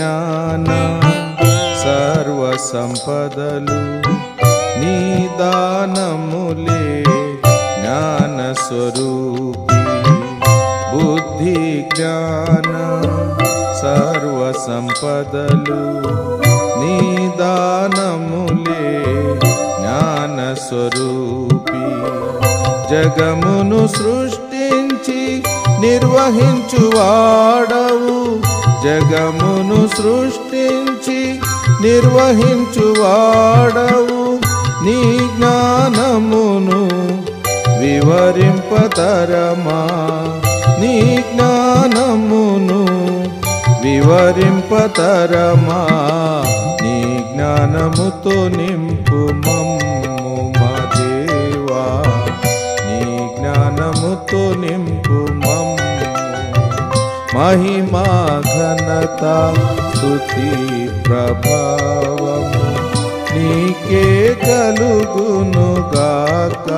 జ్ఞాన సర్వ సంపదలు నీ దానములే జ్ఞాన స్వరూపి బుద్ధి జ్ఞాన సర్వ సంపదలు నీ దానములే జ్ఞాన స్వరూపి జగమును సృష్టించి నిర్వహించువాడవు జగమును సృష్టించి నిర్వహించువాడవు నీ జ్ఞానమును వివరింపతరమా నీ జ్ఞానమును వివరింపతరమా నీ జ్ఞానముతో నింపు మమ్ము మా దేవా నీ జ్ఞానముతో నింపు మమ్ము మహిమా ఘనత స్తుతి ప్రభావము నీకే కలుగును గాక